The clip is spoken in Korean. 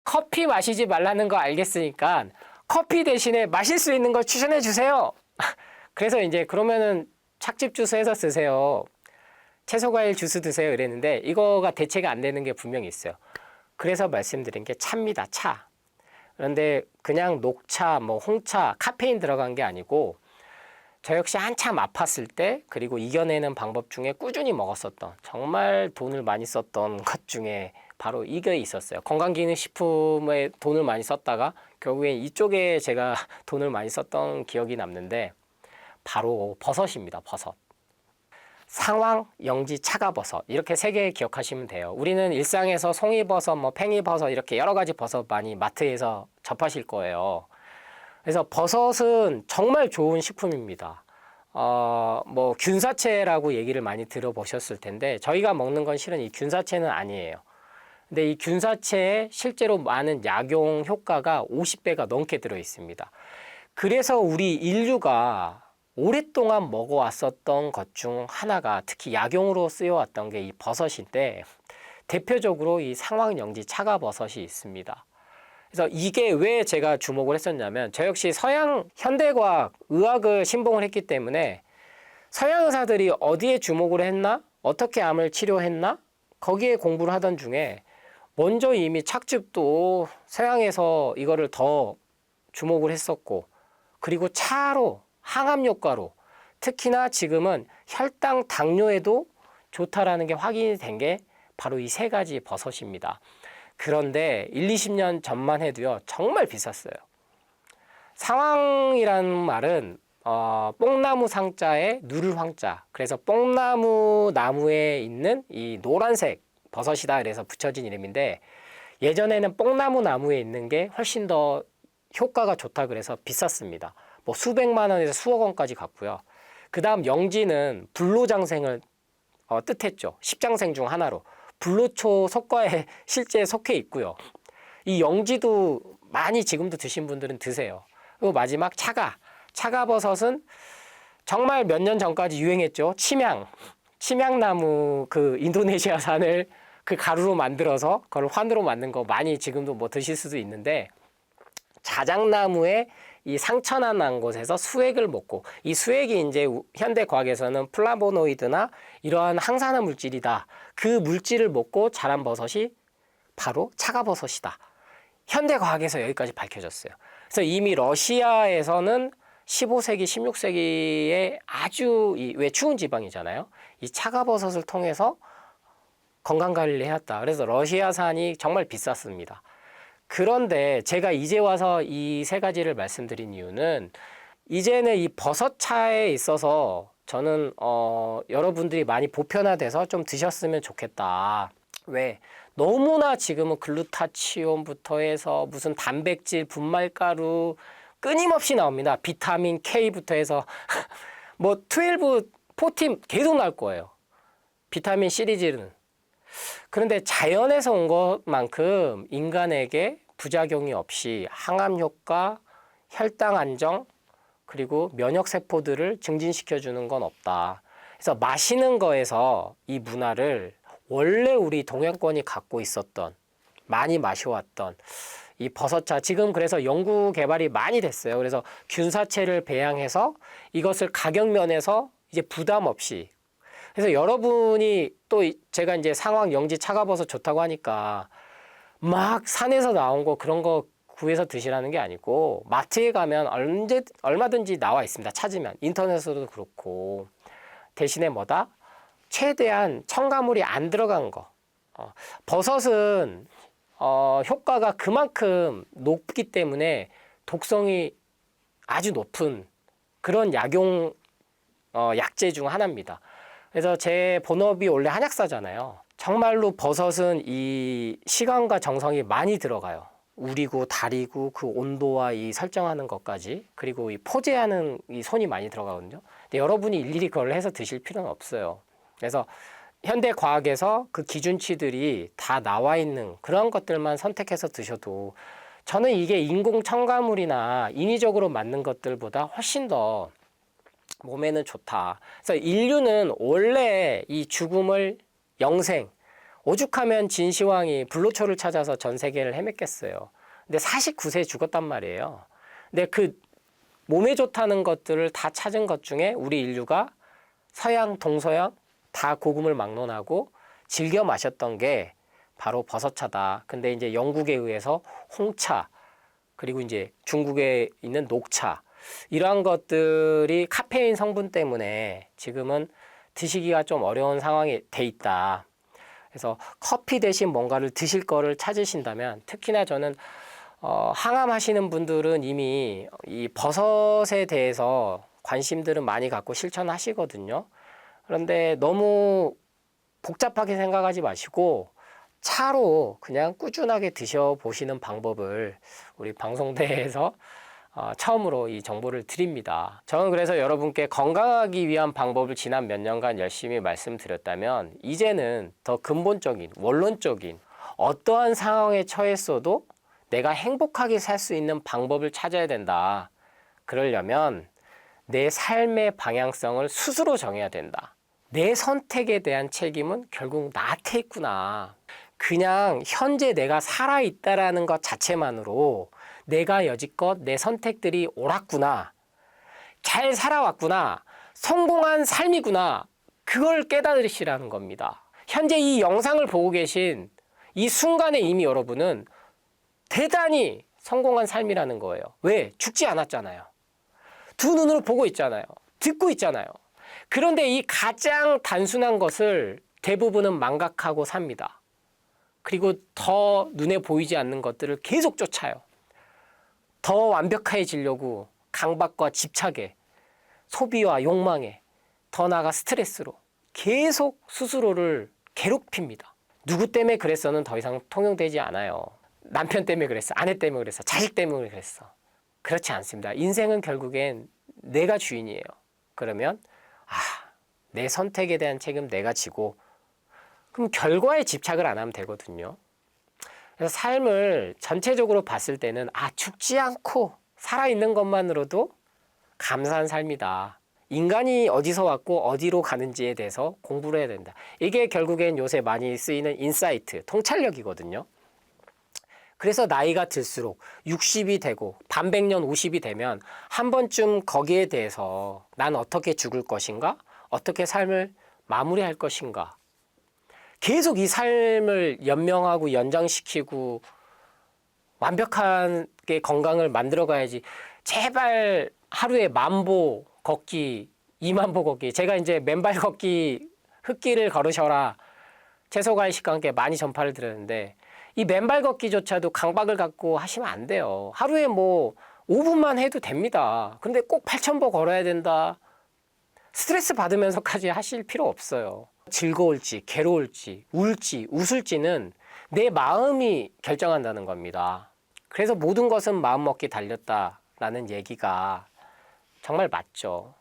커피 마시지 말라는 거 알겠으니까 커피 대신에 마실 수 있는 걸 추천해 주세요. 그래서 이제 그러면은 착즙 주스 해서 쓰세요. 채소 과일 주스 드세요. 이랬는데 이거가 대체가 안 되는 게 분명히 있어요. 그래서 말씀드린 게 차입니다. 차. 그런데 그냥 녹차, 뭐 홍차, 카페인 들어간 게 아니고 저 역시 한참 아팠을 때 그리고 이겨내는 방법 중에 꾸준히 먹었었던 정말 돈을 많이 썼던 것 중에 바로 이게 있었어요. 건강기능식품에 돈을 많이 썼다가 결국엔 이쪽에 제가 돈을 많이 썼던 기억이 남는데 바로 버섯입니다. 버섯. 상황, 영지, 차가버섯 이렇게 세 개 기억하시면 돼요. 우리는 일상에서 송이버섯, 뭐 팽이버섯 이렇게 여러 가지 버섯 많이 마트에서 접하실 거예요. 그래서 버섯은 정말 좋은 식품입니다. 뭐 균사체라고 얘기를 많이 들어보셨을 텐데 저희가 먹는 건 실은 이 균사체는 아니에요. 근데 이 균사체에 실제로 많은 약용 효과가 50배가 넘게 들어 있습니다. 그래서 우리 인류가 오랫동안 먹어왔었던 것 중 하나가 특히 약용으로 쓰여왔던 게 이 버섯인데 대표적으로 이 상황영지 차가버섯이 있습니다. 그래서 이게 왜 제가 주목을 했었냐면 저 역시 서양 현대과학 의학을 신봉을 했기 때문에 서양 의사들이 어디에 주목을 했나? 어떻게 암을 치료했나? 거기에 공부를 하던 중에 먼저 이미 착즙도 서양에서 이거를 더 주목을 했었고 그리고 차로 항암 효과로 특히나 지금은 혈당 당뇨에도 좋다라는 게 확인이 된 게 바로 이 세 가지 버섯입니다. 그런데 1, 20년 전만 해도요 정말 비쌌어요. 상황이라는 말은 뽕나무 상자에 누를 황자, 그래서 뽕나무 나무에 있는 이 노란색 버섯이다 그래서 붙여진 이름인데 예전에는 뽕나무 나무에 있는 게 훨씬 더 효과가 좋다 그래서 비쌌습니다. 뭐 수백만 원에서 수억 원까지 갔고요. 그 다음 영지는 불로장생을 뜻했죠. 십장생 중 하나로. 불로초 속과에 실제 속해 있고요. 이 영지도 많이 지금도 드신 분들은 드세요. 그리고 마지막 차가버섯은 정말 몇 년 전까지 유행했죠. 침향나무 그 인도네시아산을 그 가루로 만들어서 그걸 환으로 만든 거 많이 지금도 뭐 드실 수도 있는데 자작나무에 이 상처나 난 곳에서 수액을 먹고 이 수액이 이제 현대 과학에서는 플라보노이드나 이러한 항산화 물질이다. 그 물질을 먹고 자란 버섯이 바로 차가버섯이다. 현대 과학에서 여기까지 밝혀졌어요. 그래서 이미 러시아에서는 15세기, 16세기에 아주 왜 추운 지방이잖아요. 이 차가버섯을 통해서 건강관리를 해왔다. 그래서 러시아산이 정말 비쌌습니다. 그런데 제가 이제 와서 이 세 가지를 말씀드린 이유는 이제는 이 버섯차에 있어서 저는 여러분들이 많이 보편화돼서 좀 드셨으면 좋겠다. 왜? 너무나 지금은 글루타치온부터 해서 무슨 단백질, 분말가루 끊임없이 나옵니다. 비타민 K부터 해서 뭐 12, 14 계속 나올 거예요. 비타민 시리즈는. 그런데 자연에서 온 것만큼 인간에게 부작용이 없이 항암 효과, 혈당 안정, 그리고 면역 세포들을 증진시켜주는 건 없다. 그래서 마시는 거에서 이 문화를 원래 우리 동양권이 갖고 있었던, 많이 마셔왔던 이 버섯차, 지금 그래서 연구 개발이 많이 됐어요. 그래서 균사체를 배양해서 이것을 가격면에서 이제 부담 없이, 그래서 여러분이 또 제가 이제 상황 영지 차가버섯 좋다고 하니까 막 산에서 나온 거 그런 거 구해서 드시라는 게 아니고 마트에 가면 얼마든지 나와 있습니다. 찾으면 인터넷으로도 그렇고 대신에 뭐다? 최대한 첨가물이 안 들어간 거. 버섯은 효과가 그만큼 높기 때문에 독성이 아주 높은 그런 약용 약재 중 하나입니다. 그래서 제 본업이 원래 한약사잖아요. 정말로 버섯은 이 시간과 정성이 많이 들어가요. 우리고 다리고 그 온도와 이 설정하는 것까지, 그리고 이 포제하는 이 손이 많이 들어가거든요. 근데 여러분이 일일이 그걸 해서 드실 필요는 없어요. 그래서 현대 과학에서 그 기준치들이 다 나와 있는 그런 것들만 선택해서 드셔도 저는 이게 인공 첨가물이나 인위적으로 만든 것들보다 훨씬 더 몸에는 좋다. 그래서 인류는 원래 이 죽음을 영생, 오죽하면 진시황이 불로초를 찾아서 전 세계를 헤맸겠어요. 근데 49세에 죽었단 말이에요. 근데 그 몸에 좋다는 것들을 다 찾은 것 중에 우리 인류가 서양, 동서양 다 고금을 막론하고 즐겨 마셨던 게 바로 버섯차다. 근데 이제 영국에 의해서 홍차, 그리고 이제 중국에 있는 녹차, 이러한 것들이 카페인 성분 때문에 지금은 드시기가 좀 어려운 상황이 돼 있다. 그래서 커피 대신 뭔가를 드실 거를 찾으신다면, 특히나 저는 항암하시는 분들은 이미 이 버섯에 대해서 관심들은 많이 갖고 실천하시거든요. 그런데 너무 복잡하게 생각하지 마시고 차로 그냥 꾸준하게 드셔보시는 방법을 우리 방송대에서 처음으로 이 정보를 드립니다. 저는 그래서 여러분께 건강하기 위한 방법을 지난 몇 년간 열심히 말씀드렸다면, 이제는 더 근본적인, 원론적인, 어떠한 상황에 처했어도 내가 행복하게 살 수 있는 방법을 찾아야 된다. 그러려면 내 삶의 방향성을 스스로 정해야 된다. 내 선택에 대한 책임은 결국 나한테 있구나. 그냥 현재 내가 살아있다라는 것 자체만으로 내가 여지껏 내 선택들이 옳았구나, 잘 살아왔구나, 성공한 삶이구나, 그걸 깨달으시라는 겁니다. 현재 이 영상을 보고 계신 이 순간에 이미 여러분은 대단히 성공한 삶이라는 거예요. 왜? 죽지 않았잖아요. 두 눈으로 보고 있잖아요. 듣고 있잖아요. 그런데 이 가장 단순한 것을 대부분은 망각하고 삽니다. 그리고 더 눈에 보이지 않는 것들을 계속 쫓아요. 더 완벽해지려고 강박과 집착에, 소비와 욕망에, 더 나아가 스트레스로 계속 스스로를 괴롭힙니다. 누구 때문에 그랬어는 더 이상 통용되지 않아요. 남편 때문에 그랬어, 아내 때문에 그랬어, 자식 때문에 그랬어. 그렇지 않습니다. 인생은 결국엔 내가 주인이에요. 그러면 내 선택에 대한 책임 내가 지고, 그럼 결과에 집착을 안 하면 되거든요. 그래서 삶을 전체적으로 봤을 때는 죽지 않고 살아있는 것만으로도 감사한 삶이다. 인간이 어디서 왔고 어디로 가는지에 대해서 공부를 해야 된다. 이게 결국엔 요새 많이 쓰이는 인사이트, 통찰력이거든요. 그래서 나이가 들수록 60이 되고 반백년 50이 되면 한 번쯤 거기에 대해서 난 어떻게 죽을 것인가? 어떻게 삶을 마무리할 것인가? 계속 이 삶을 연명하고 연장시키고 완벽하게 건강을 만들어 가야지. 제발 하루에 10,000보 걷기, 20,000보 걷기. 제가 이제 맨발 걷기, 흙길을 걸으셔라, 채소과일식과 함께 많이 전파를 드렸는데, 이 맨발 걷기조차도 강박을 갖고 하시면 안 돼요. 하루에 뭐 5분만 해도 됩니다. 근데 꼭 8,000보 걸어야 된다. 스트레스 받으면서까지 하실 필요 없어요. 즐거울지, 괴로울지, 울지, 웃을지는 내 마음이 결정한다는 겁니다. 그래서 모든 것은 마음먹기 달렸다라는 얘기가 정말 맞죠.